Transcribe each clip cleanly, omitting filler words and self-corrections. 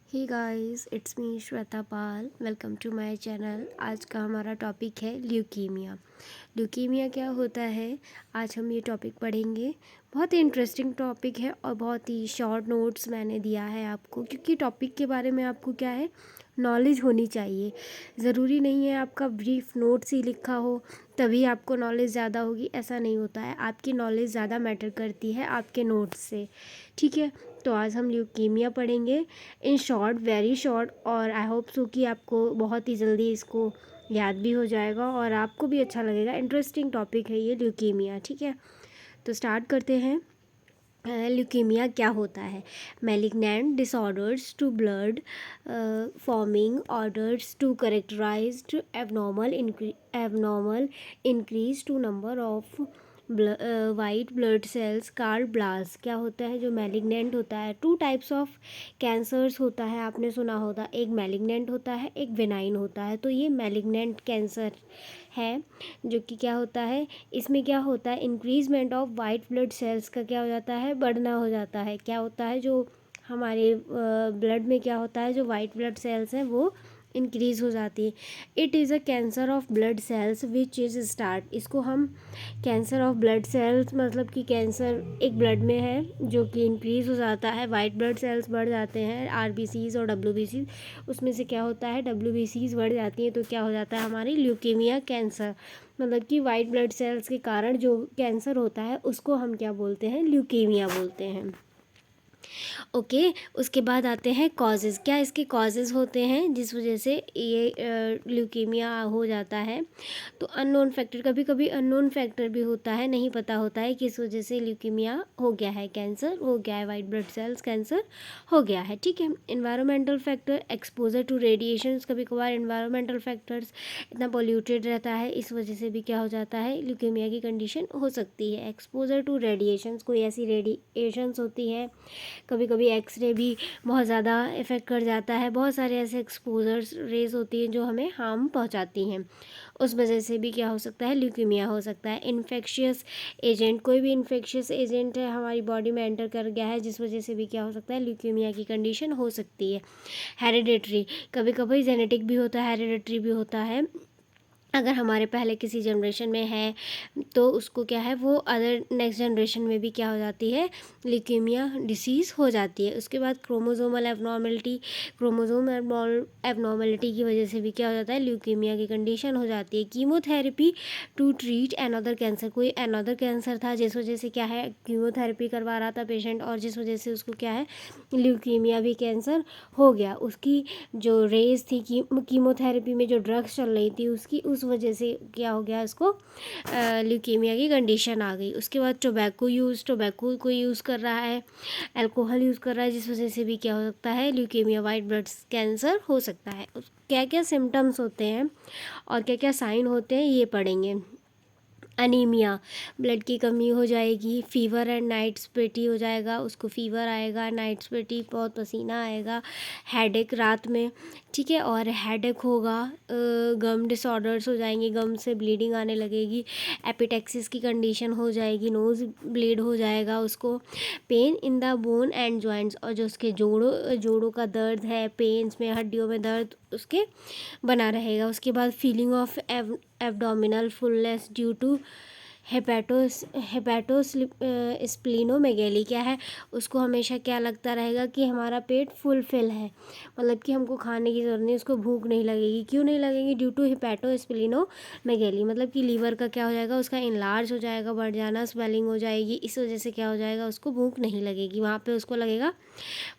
Hey guys, it's me Shweta Pal. Welcome to my channel. आज का हमारा टॉपिक है ल्यूकीमिया। ल्यूकीमिया क्या होता है, आज हम ये टॉपिक पढ़ेंगे। बहुत ही इंटरेस्टिंग टॉपिक है और बहुत ही शॉर्ट नोट्स मैंने दिया है आपको, क्योंकि टॉपिक के बारे में आपको क्या है, नॉलेज होनी चाहिए। ज़रूरी नहीं है आपका ब्रीफ नोट्स ही लिखा हो तभी आपको नॉलेज ज़्यादा होगी, ऐसा नहीं होता है। आपकी नॉलेज ज़्यादा मैटर करती है आपके नोट्स से। ठीक है, तो आज हम ल्यूकीमिया पढ़ेंगे इन शॉर्ट, वेरी शॉर्ट, और आई होप सो कि आपको बहुत ही जल्दी इसको याद भी हो जाएगा और आपको भी अच्छा लगेगा। इंटरेस्टिंग टॉपिक है ये ल्यूकीमिया। ठीक है, तो स्टार्ट करते हैं। ल्यूकीमिया क्या होता है? Malignant disorders to blood forming orders to characterized abnormal increase to number of white blood cells car blast. क्या होता है जो मैलिग्नेंट होता है? टू टाइप्स ऑफ कैंसर्स होता है, आपने सुना होगा। एक मैलिग्नेंट होता है, एक बेनाइन होता है। तो ये मैलिग्नेंट कैंसर है जो कि क्या होता है, इसमें क्या होता है, increment of white blood sales का क्या हो जाता है, बढ़ना हो जाता है। क्या होता है, जो हमारे ब्लड में क्या होता है, जो वाइट ब्लड सेल्स हैं वो इंक्रीज़ हो जाती है। It is a cancer of blood cells which is start. इसको हम कैंसर ऑफ ब्लड सेल्स मतलब कि कैंसर एक ब्लड में है जो कि इंक्रीज़ हो जाता है, वाइट ब्लड सेल्स बढ़ जाते हैं, आरबीसीज और डब्ल्यूबीसीज। उसमें से क्या होता है, डब्ल्यूबीसीज बढ़ जाती हैं तो क्या हो जाता है, हमारी ल्यूकीमिया कैंसर। मतलब कि वाइट ब्लड सेल्स के कारण जो कैंसर होता है उसको हम क्या बोलते हैं, ल्यूकीमिया बोलते हैं। ओके, उसके बाद आते हैं कॉजेज़। क्या इसके कॉजेज़ होते हैं जिस वजह से ये ल्यूकीमिया हो जाता है? तो अननोन फैक्टर, कभी कभी अननोन फैक्टर भी होता है, नहीं पता होता है किस वजह से ल्यूकीमिया हो गया है, कैंसर हो गया है, वाइट ब्लड सेल्स कैंसर हो गया है। ठीक है, environmental factor, exposure to radiations. कभी कभार इन्वायरमेंटल फैक्टर्स इतना पोल्यूटेड रहता है, इस वजह से भी क्या हो जाता है, ल्यूकीमिया की कंडीशन हो सकती है। एक्सपोजर टू रेडिएशंस, कोई ऐसी रेडिएशंस होती है, कभी कभी एक्सरे भी बहुत ज़्यादा इफ़ेक्ट कर जाता है। बहुत सारे ऐसे एक्सपोजर्स रेज होती हैं जो हमें हार्म पहुंचाती हैं, उस वजह से भी क्या हो सकता है, ल्यूकीमिया हो सकता है। इन्फेक्शियस एजेंट, कोई भी इन्फेक्शियस एजेंट है हमारी बॉडी में एंटर कर गया है जिस वजह से भी क्या हो सकता है, ल्यूकीमिया की कंडीशन हो सकती है। हेरिडेटरी, कभी कभी जेनेटिक भी होता है, हेरिडेटरी भी होता है। अगर हमारे पहले किसी जनरेशन में है तो उसको क्या है, वो अदर नेक्स्ट जनरेशन में भी क्या हो जाती है, ल्यूकीमिया डिसीज़ हो जाती है। उसके बाद क्रोमोसोमल एबनॉर्मलिटी, क्रोमोसोम एबनॉर्मलिटी की वजह से भी क्या हो जाता है, ल्यूकीमिया की कंडीशन हो जाती है। Chemotherapy to treat another cancer, कोई अनदर कैंसर था जिस वजह से क्या है, कीमोथेरेपी करवा रहा था पेशेंट और जिस वजह से उसको क्या है, ल्यूकीमिया भी कैंसर हो गया। उसकी जो रेज थी कीमोथेरेपी में, जो ड्रग्स चल रही थी उसकी, उस वजह से क्या हो गया, उसको ल्यूकीमिया की कंडीशन आ गई। उसके बाद टोबैको को यूज़ कर रहा है, अल्कोहल यूज़ कर रहा है, जिस वजह से भी क्या हो सकता है, ल्यूकीमिया वाइट ब्लड कैंसर हो सकता है। क्या क्या सिम्टम्स होते हैं और क्या क्या साइन होते हैं ये पढ़ेंगे। अनीमिया, ब्लड की कमी हो जाएगी। फीवर एंड नाइट स्वेटी हो जाएगा, उसको फीवर आएगा, नाइट स्वेटी, बहुत पसीना आएगा। हेडेक रात में, ठीक है, और हेडेक होगा। गम डिसऑर्डर्स हो जाएंगे, गम से ब्लीडिंग आने लगेगी। एपिटेक्सिस की कंडीशन हो जाएगी, नोज़ ब्लीड हो जाएगा उसको। Pain in the bone and joints, और जो उसके जोड़ों का दर्द है, पेन्स में, हड्डियों में दर्द उसके बना रहेगा। उसके बाद feeling of abdominal fullness due to splenomegaly. क्या है, उसको हमेशा क्या लगता रहेगा कि हमारा पेट फुलफिल है, मतलब कि हमको खाने की ज़रूरत नहीं, उसको भूख नहीं लगेगी। क्यों नहीं लगेगी? ड्यू टू हिपैटोस्प्लीनोमेगेली, मतलब कि लीवर का क्या हो जाएगा, उसका इनलार्ज हो जाएगा, बढ़ जाना, स्वेलिंग हो जाएगी। इस वजह से क्या हो जाएगा, उसको भूख नहीं लगेगी, वहाँ पे उसको लगेगा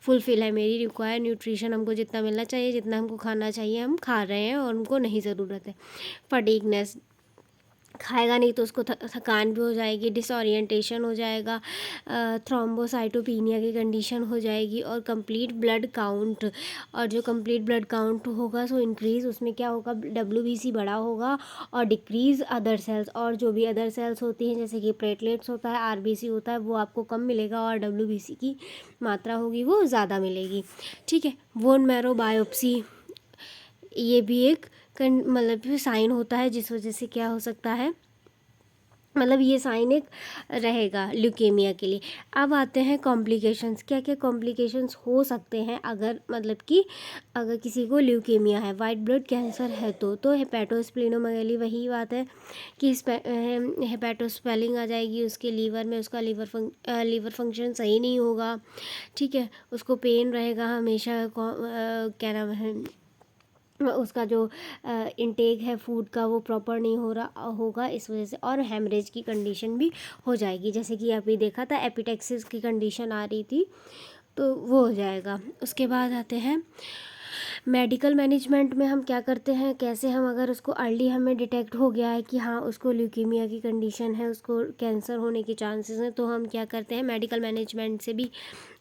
फुलफिल है, मेरी रिक्वायर न्यूट्रिशन, हमको जितना मिलना चाहिए, जितना हमको खाना चाहिए हम खा रहे हैं और हमको नहीं ज़रूरत है। फटीगनेस, खाएगा नहीं तो उसको थकान भी हो जाएगी, डिसोरिएंटेशन हो जाएगा, थ्रोम्बोसाइटोपिनिया की कंडीशन हो जाएगी, और कंप्लीट ब्लड काउंट। और जो कंप्लीट ब्लड काउंट होगा सो इंक्रीज़, उसमें क्या होगा, डब्ल्यूबीसी बड़ा होगा, और डिक्रीज़ अदर सेल्स, और जो भी अदर सेल्स होती हैं जैसे कि प्लेटलेट्स होता है, आरबीसी होता है, वो आपको कम मिलेगा, और डब्ल्यूबीसी की मात्रा होगी वो ज़्यादा मिलेगी। ठीक है, बोन मैरो बायोप्सी, ये भी एक मतलब साइन होता है जिस वजह से क्या हो सकता है, मतलब ये साइन एक रहेगा ल्यूकेमिया के लिए। अब आते हैं कॉम्प्लिकेशंस, क्या क्या कॉम्प्लिकेशंस हो सकते हैं अगर मतलब कि अगर किसी को ल्यूकेमिया है, वाइट ब्लड कैंसर है तो हेपेटोस्प्लेनोमेगाली, वही बात है कि हेपेटोस्पेलिंग आ जाएगी उसके लीवर में, उसका लीवर फंक्शन सही नहीं होगा, ठीक है। उसको पेन रहेगा हमेशा, क्या नाम है, उसका जो इनटेक है फूड का वो प्रॉपर नहीं हो रहा होगा इस वजह से, और हेमरेज की कंडीशन भी हो जाएगी, जैसे कि अभी देखा था एपिटेक्सिस की कंडीशन आ रही थी, तो वो हो जाएगा। उसके बाद आते हैं मेडिकल मैनेजमेंट में हम क्या करते हैं, कैसे हम अगर उसको अर्ली हमें डिटेक्ट हो गया है कि हाँ उसको ल्यूकीमिया की कंडीशन है, उसको कैंसर होने के चांसेस हैं, तो हम क्या करते हैं मेडिकल मैनेजमेंट से भी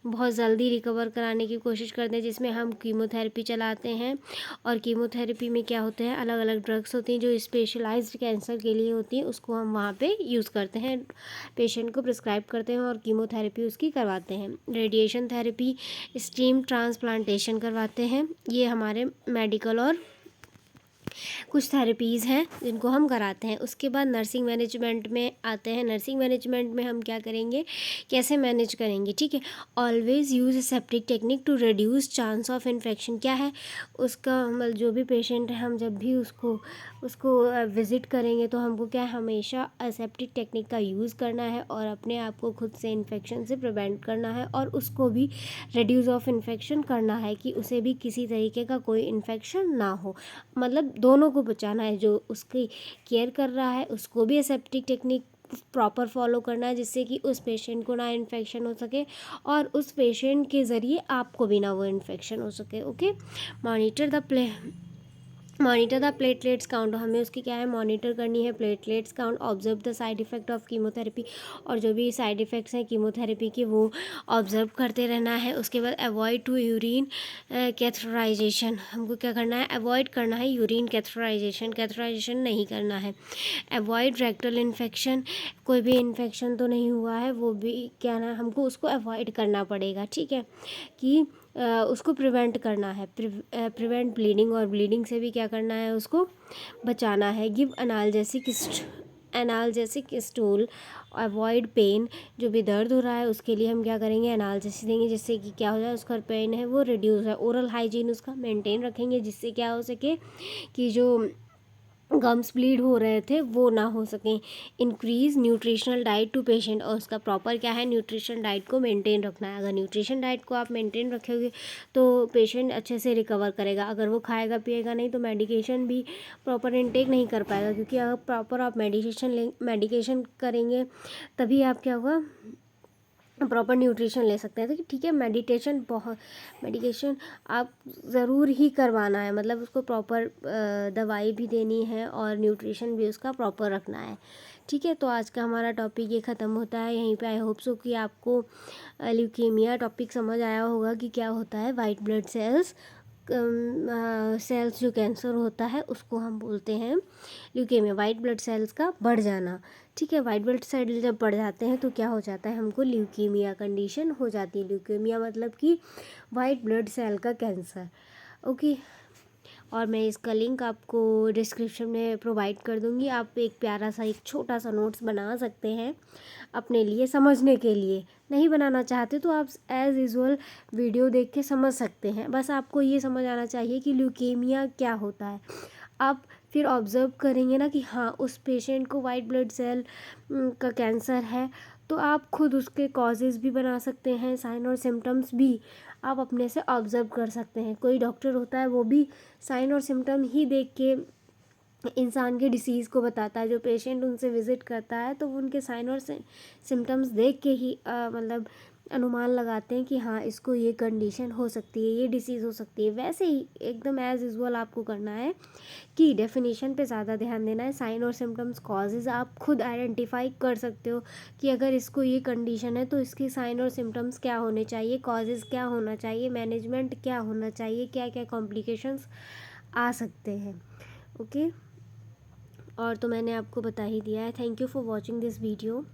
बहुत जल्दी रिकवर कराने की कोशिश करते हैं, जिसमें हम कीमोथेरेपी चलाते हैं। और कीमोथेरेपी में क्या होते हैं, अलग अलग ड्रग्स होती हैं जो स्पेशलाइज्ड कैंसर के लिए होती हैं, उसको हम वहाँ पे यूज़ करते हैं, पेशेंट को प्रिस्क्राइब करते हैं और कीमोथेरेपी उसकी करवाते हैं। रेडिएशन थेरेपी, स्टीम ट्रांसप्लांटेशन करवाते हैं, ये हमारे मेडिकल और कुछ थेरेपीज़ हैं जिनको हम कराते हैं। उसके बाद नर्सिंग मैनेजमेंट में आते हैं। नर्सिंग मैनेजमेंट में हम क्या करेंगे, कैसे मैनेज करेंगे, ठीक है। Always use septic technique to reduce chance of infection, क्या है उसका मतलब जो भी पेशेंट है हम जब भी उसको विज़िट करेंगे तो हमको क्या है, हमेशा असेप्टिक टेक्निक का यूज़ करना है और अपने आप को खुद से इन्फेक्शन से प्रिवेंट करना है और उसको भी रिड्यूस ऑफ इन्फेक्शन करना है कि उसे भी किसी तरीके का कोई इन्फेक्शन ना हो। मतलब दोनों को बचाना है, जो उसकी केयर कर रहा है उसको भी एसेप्टिक टेक्निक प्रॉपर फॉलो करना है, जिससे कि उस पेशेंट को ना इन्फेक्शन हो सके और उस पेशेंट के ज़रिए आपको भी ना वो इन्फेक्शन हो सके। Okay, monitor the platelets count, हमें उसकी क्या है मॉनिटर करनी है platelets count. Observe the side effect of chemotherapy, और जो भी साइड इफ़ेक्ट्स हैं कीमोथेरेपी के वो ऑब्जर्व करते रहना है। उसके बाद अवॉइड टू यूरिन कैथराइजेशन, हमको क्या करना है, अवॉइड करना है यूरिन कैथराइजेशन नहीं करना है। अवॉइड रेक्टल इन्फेक्शन, कोई भी इन्फेक्शन तो नहीं हुआ है वो भी क्या ना हमको उसको अवॉइड करना पड़ेगा, ठीक है, कि उसको प्रिवेंट करना है, प्रिवेंट ब्लीडिंग, और ब्लीडिंग से भी क्या करना है उसको बचाना है। Give analgesic stool, avoid pen, जो भी दर्द हो रहा है उसके लिए हम क्या करेंगे एनाल्जेसिक देंगे, जिससे कि क्या हो जाए उसका पेन है वो रिड्यूस है। ओरल हाइजीन उसका मेंटेन रखेंगे, जिससे क्या हो सके कि जो गम्स ब्लीड हो रहे थे वो ना हो सकें। Increase nutritional diet to patient, और उसका प्रॉपर क्या है न्यूट्रिशन डाइट को मेंटेन रखना है। अगर न्यूट्रिशन डाइट को आप मेंटेन रखोगे तो पेशेंट अच्छे से रिकवर करेगा। अगर वो खाएगा पिएगा नहीं तो मेडिकेशन भी प्रॉपर इनटेक नहीं कर पाएगा, क्योंकि अगर प्रॉपर आप मेडिकेशन करेंगे तभी आप क्या होगा प्रॉपर न्यूट्रिशन ले सकते हैं। तो ठीक है, मेडिकेशन आप ज़रूर ही करवाना है, मतलब उसको प्रॉपर दवाई भी देनी है और न्यूट्रिशन भी उसका प्रॉपर रखना है, ठीक है। तो आज का हमारा टॉपिक ये ख़त्म होता है यहीं पे। आई होप सो कि आपको ल्यूकेमिया टॉपिक समझ आया होगा कि क्या होता है। वाइट ब्लड सेल्स जो कैंसर होता है उसको हम बोलते हैं ल्यूकेमिया, वाइट ब्लड सेल्स का बढ़ जाना, ठीक है। वाइट ब्लड सेल जब बढ़ जाते हैं तो क्या हो जाता है, हमको ल्यूकेमिया कंडीशन हो जाती है। ल्यूकेमिया मतलब कि वाइट ब्लड सेल का कैंसर, ओके। और मैं इसका लिंक आपको डिस्क्रिप्शन में प्रोवाइड कर दूँगी। आप एक प्यारा सा एक छोटा सा नोट्स बना सकते हैं अपने लिए समझने के लिए। नहीं बनाना चाहते तो आप एज़ यूजुअल वीडियो देख के समझ सकते हैं। बस आपको ये समझ आना चाहिए कि ल्यूकेमिया क्या होता है। आप फिर ऑब्ज़र्व करेंगे ना कि हाँ उस पेशेंट को वाइट ब्लड सेल का कैंसर है, तो आप खुद उसके कॉजेज़ भी बना सकते हैं, साइन और सिम्टम्स भी आप अपने से ऑब्ज़र्व कर सकते हैं। कोई डॉक्टर होता है वो भी साइन और सिम्टम ही देख के इंसान के डिसीज़ को बताता है। जो पेशेंट उनसे विज़िट करता है तो वो उनके साइन और सिम्टम्स देख के ही मतलब अनुमान लगाते हैं कि हाँ इसको ये कंडीशन हो सकती है, ये डिसीज़ हो सकती है। वैसे ही एकदम एज़ यूजुअल आपको करना है कि डेफिनेशन पे ज़्यादा ध्यान देना है। साइन और सिम्टम्स कॉजेज़ आप खुद आइडेंटिफाई कर सकते हो कि अगर इसको ये कंडीशन है तो इसके साइन और सिम्टम्स क्या होने चाहिए, कॉजेज़ क्या होना चाहिए, मैनेजमेंट क्या होना चाहिए, क्या क्या कॉम्प्लिकेशंस आ सकते हैं, ओके। और तो मैंने आपको बता ही दिया है। Thank you for watching this video.